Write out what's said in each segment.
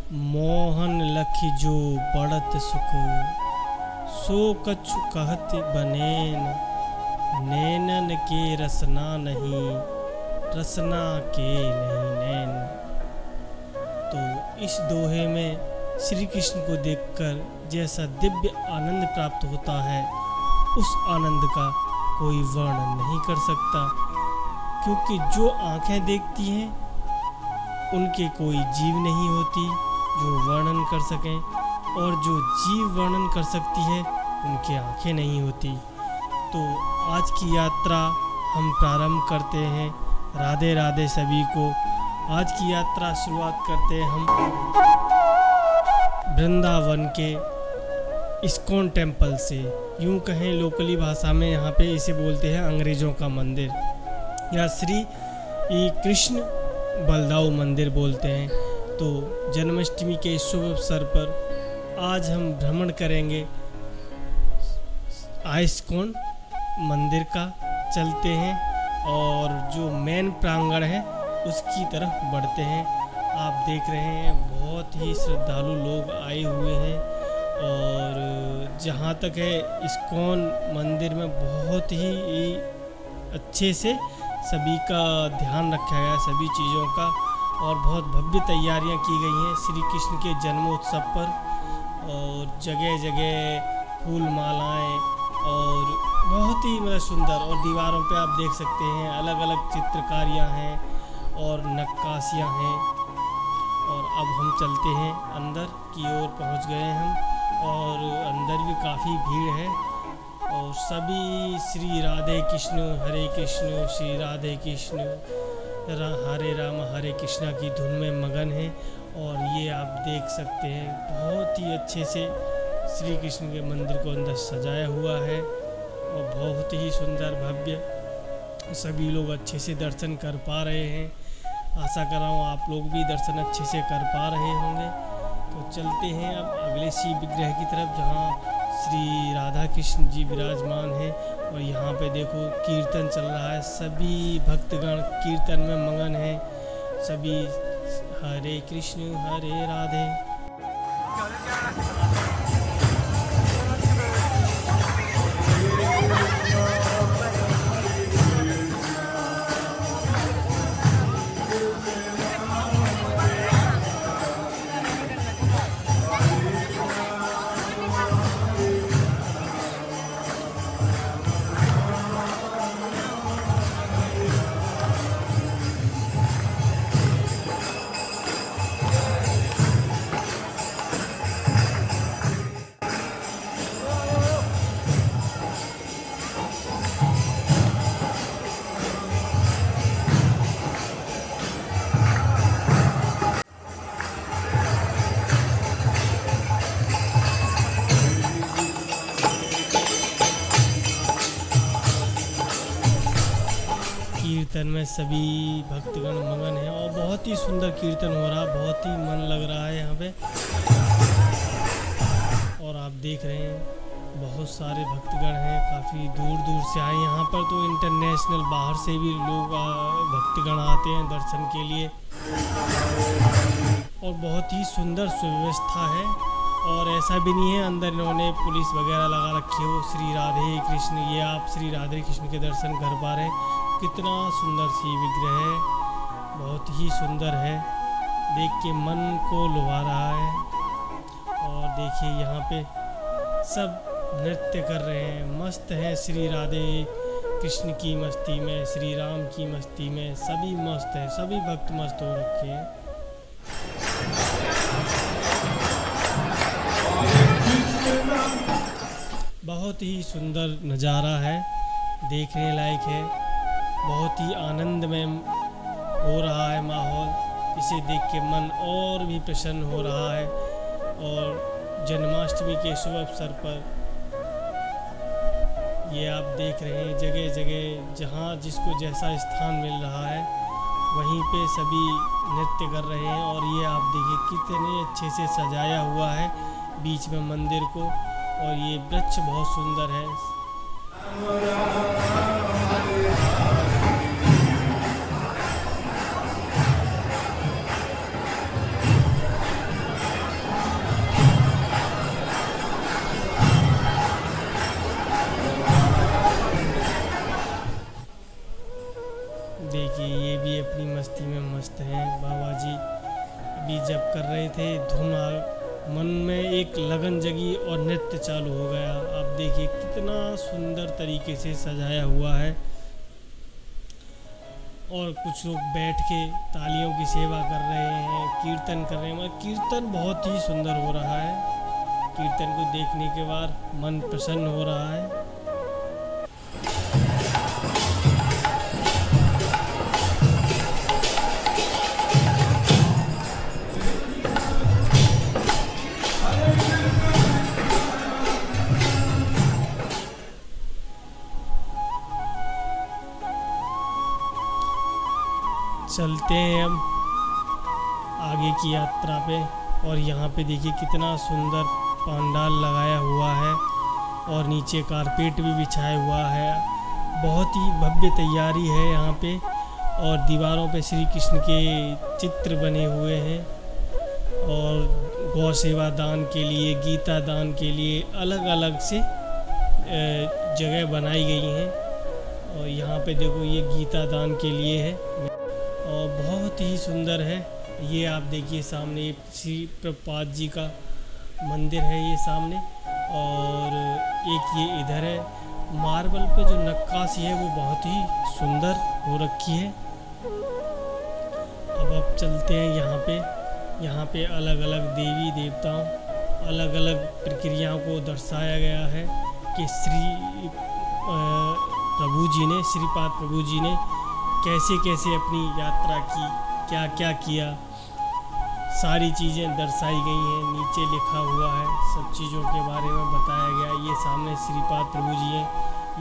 मोहन लखि जो बढ़त सुख, सो कछु कहत बनेन। नैनन के रसना नहीं, रसना के नहीं नैन। तो इस दोहे में श्री कृष्ण को देखकर जैसा दिव्य आनंद प्राप्त होता है, उस आनंद का कोई वर्णन नहीं कर सकता, क्योंकि जो आंखें देखती हैं उनके कोई जीव नहीं होती जो वर्णन कर सकें, और जो जीव वर्णन कर सकती है उनकी आंखें नहीं होती। तो आज की यात्रा हम प्रारंभ करते हैं। राधे राधे सभी को। आज की यात्रा शुरुआत करते हैं हम वृंदावन के इस्कॉन टेम्पल से। यूं कहें लोकली भाषा में यहाँ पे इसे बोलते हैं अंग्रेज़ों का मंदिर, या श्री कृष्ण बलदाऊ मंदिर बोलते हैं। तो जन्माष्टमी के शुभ अवसर पर आज हम भ्रमण करेंगे इस्कॉन मंदिर का। चलते हैं और जो मेन प्रांगण है उसकी तरफ बढ़ते हैं। आप देख रहे हैं बहुत ही श्रद्धालु लोग आए हुए हैं, और जहाँ तक है इस्कॉन मंदिर में बहुत ही अच्छे से सभी का ध्यान रखा गया, सभी चीज़ों का, और बहुत भव्य तैयारियां की गई हैं श्री कृष्ण के जन्मोत्सव पर। और जगह जगह फूल मालाएँ और बहुत ही मतलब सुंदर, और दीवारों पे आप देख सकते हैं अलग अलग चित्रकारियाँ हैं और नक्काशियाँ हैं। और अब हम चलते हैं अंदर की ओर, पहुँच गए हम, और अंदर भी काफ़ी भीड़ है, और सभी श्री राधे कृष्ण हरे कृष्ण श्री राधे कृष्ण हरे राम हरे कृष्णा की धुन में मगन है। और ये आप देख सकते हैं बहुत ही अच्छे से श्री कृष्ण के मंदिर को अंदर सजाया हुआ है, और बहुत ही सुंदर भव्य। सभी लोग अच्छे से दर्शन कर पा रहे हैं। आशा कर रहा हूँ आप लोग भी दर्शन अच्छे से कर पा रहे होंगे। तो चलते हैं अब अगले शिव विग्रह की तरफ, जहाँ श्री राधा कृष्ण जी विराजमान हैं। और यहाँ पे देखो कीर्तन चल रहा है, सभी भक्तगण कीर्तन में मगन हैं। सभी हरे कृष्ण हरे राधे। कीर्तन में सभी भक्तगण मगन हैं, और बहुत ही सुंदर कीर्तन हो रहा है, बहुत ही मन लग रहा है यहाँ पे। और आप देख रहे हैं बहुत सारे भक्तगण हैं, काफ़ी दूर दूर से आए यहाँ पर। तो इंटरनेशनल बाहर से भी लोग भक्तगण आते हैं दर्शन के लिए, और बहुत ही सुंदर सुव्यवस्था है। और ऐसा भी नहीं है अंदर इन्होंने पुलिस वगैरह लगा रखी हो। श्री राधे कृष्ण, ये आप श्री राधे कृष्ण के दर्शन कर पा रहे हैं। कितना सुंदर सी विग्रह है, बहुत ही सुंदर है, देख के मन को लुभा रहा है। और देखिए यहाँ पे सब नृत्य कर रहे हैं, मस्त हैं। श्री राधे कृष्ण की मस्ती में, श्री राम की मस्ती में, सभी मस्त हैं, सभी भक्त मस्त हो रखे हैं। बहुत ही सुंदर नज़ारा है, देखने लायक है। बहुत ही आनंदमय हो रहा है माहौल, इसे देख के मन और भी प्रसन्न हो रहा है। और जन्माष्टमी के शुभ अवसर पर ये आप देख रहे हैं जगह जगह जहाँ जिसको जैसा स्थान मिल रहा है वहीं पे सभी नृत्य कर रहे हैं। और ये आप देखिए कितने अच्छे से सजाया हुआ है बीच में मंदिर को, और ये वृक्ष बहुत सुंदर है। भी जब कर रहे थे धुन मन में एक लगन जगी और नृत्य चालू हो गया। आप देखिए कितना सुंदर तरीके से सजाया हुआ है और कुछ लोग बैठ के तालियों की सेवा कर रहे हैं, कीर्तन कर रहे हैं। मतलब कीर्तन बहुत ही सुंदर हो रहा है। कीर्तन को देखने के बाद मन प्रसन्न हो रहा है। चलते हैं हम आगे की यात्रा पे। और यहाँ पे देखिए कितना सुंदर पंडाल लगाया हुआ है और नीचे कारपेट भी बिछाया हुआ है। बहुत ही भव्य तैयारी है यहाँ पे। और दीवारों पे श्री कृष्ण के चित्र बने हुए हैं और गौ सेवा दान के लिए, गीता दान के लिए अलग अलग से जगह बनाई गई हैं। और यहाँ पे देखो ये गीता दान के लिए है और बहुत ही सुंदर है। ये आप देखिए सामने श्री प्रभुपाद जी का मंदिर है ये सामने। और एक ये इधर है। मार्बल पे जो नक्काशी है वो बहुत ही सुंदर हो रखी है। अब चलते हैं यहाँ पे अलग अलग देवी देवताओं, अलग अलग प्रक्रियाओं को दर्शाया गया है कि श्रीपाद प्रभु जी ने कैसे कैसे अपनी यात्रा की, क्या क्या किया, सारी चीज़ें दर्शाई गई हैं। नीचे लिखा हुआ है, सब चीज़ों के बारे में बताया गया। ये सामने श्रीपाद प्रभु जी हैं,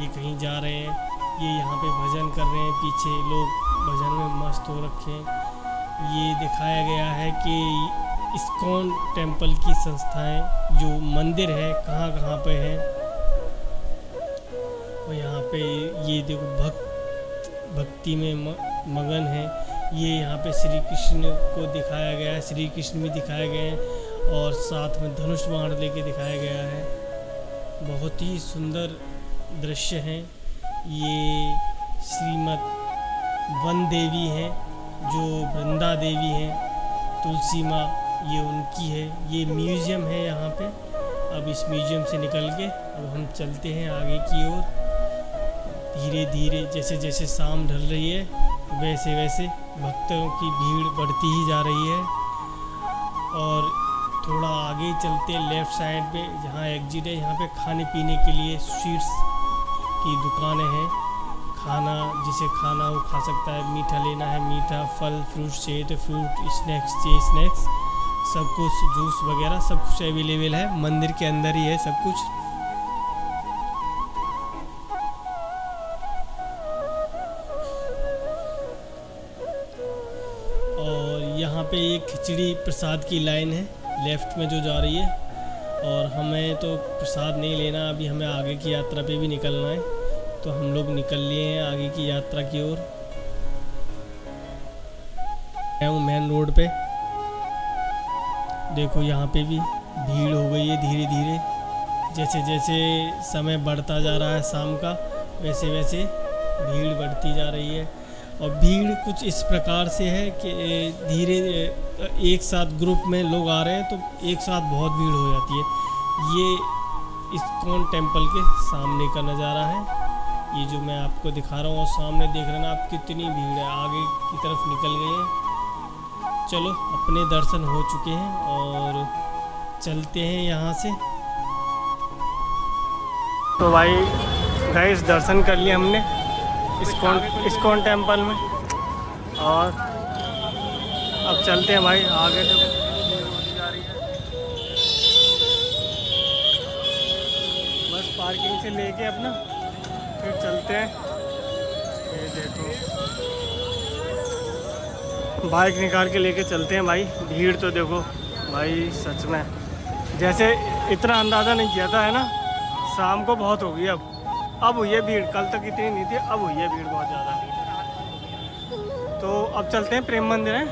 ये कहीं जा रहे हैं, ये यहाँ पे भजन कर रहे हैं, पीछे लोग भजन में मस्त हो रखे हैं। ये दिखाया गया है कि इस्कॉन टेम्पल की संस्थाएं जो मंदिर है कहाँ कहाँ पे है। और यहाँ पे ये देखो भक्ति में मगन है। ये यहाँ पे श्री कृष्ण को दिखाया गया है, श्री कृष्ण भी दिखाए गए हैं और साथ में धनुष बाण लेके दिखाया गया है। बहुत ही सुंदर दृश्य हैं। ये श्रीमद वन देवी हैं जो वृंदा देवी हैं, तुलसी माँ ये उनकी है। ये म्यूज़ियम है यहाँ पे। अब इस म्यूज़ियम से निकल के अब हम चलते हैं आगे की ओर। धीरे धीरे जैसे जैसे शाम ढल रही है वैसे वैसे भक्तों की भीड़ बढ़ती ही जा रही है। और थोड़ा आगे चलते लेफ़्ट साइड पे जहाँ एग्जिट है, यहाँ पे खाने पीने के लिए स्वीट्स की दुकानें हैं। खाना जिसे खाना वो खा सकता है, मीठा लेना है मीठा, फल फ्रूट्स चाहिए तो फ्रूट, स्नैक्स चाहिए स्नैक्स, सब कुछ जूस वगैरह सब कुछ अवेलेबल है। मंदिर के अंदर ही है सब कुछ। यहाँ पे एक खिचड़ी प्रसाद की लाइन है लेफ़्ट में जो जा रही है। और हमें तो प्रसाद नहीं लेना, अभी हमें आगे की यात्रा पे भी निकलना है, तो हम लोग निकल लिए हैं आगे की यात्रा की ओर। मैं हूँ मेन रोड पे। देखो यहाँ पे भी भीड़ हो गई है धीरे धीरे। जैसे जैसे समय बढ़ता जा रहा है शाम का, वैसे वैसे भीड़ बढ़ती जा रही है। और भीड़ कुछ इस प्रकार से है कि धीरे एक साथ ग्रुप में लोग आ रहे हैं तो एक साथ बहुत भीड़ हो जाती है। ये इस्कॉन टेम्पल के सामने का नज़ारा है, ये जो मैं आपको दिखा रहा हूँ। और सामने देख रहे हैं आप कितनी भीड़ है, आगे की तरफ निकल गए हैं। चलो अपने दर्शन हो चुके हैं और चलते हैं यहाँ से। तो भाई गाइस दर्शन कर लिए हमने इस्कॉन टेम्पल में। और अब चलते हैं भाई आगे। देखो जा रही है, बस पार्किंग से लेके अपना फिर चलते हैं। ये देखो बाइक निकाल के लेके चलते हैं भाई। भीड़ तो देखो भाई सच में जैसे इतना अंदाज़ा नहीं किया था है ना। शाम को बहुत हो गई, अब हुई है भीड़। कल तक इतनी नहीं थी, अब हुई है भीड़ बहुत ज़्यादा। तो अब चलते हैं, प्रेम मंदिर है।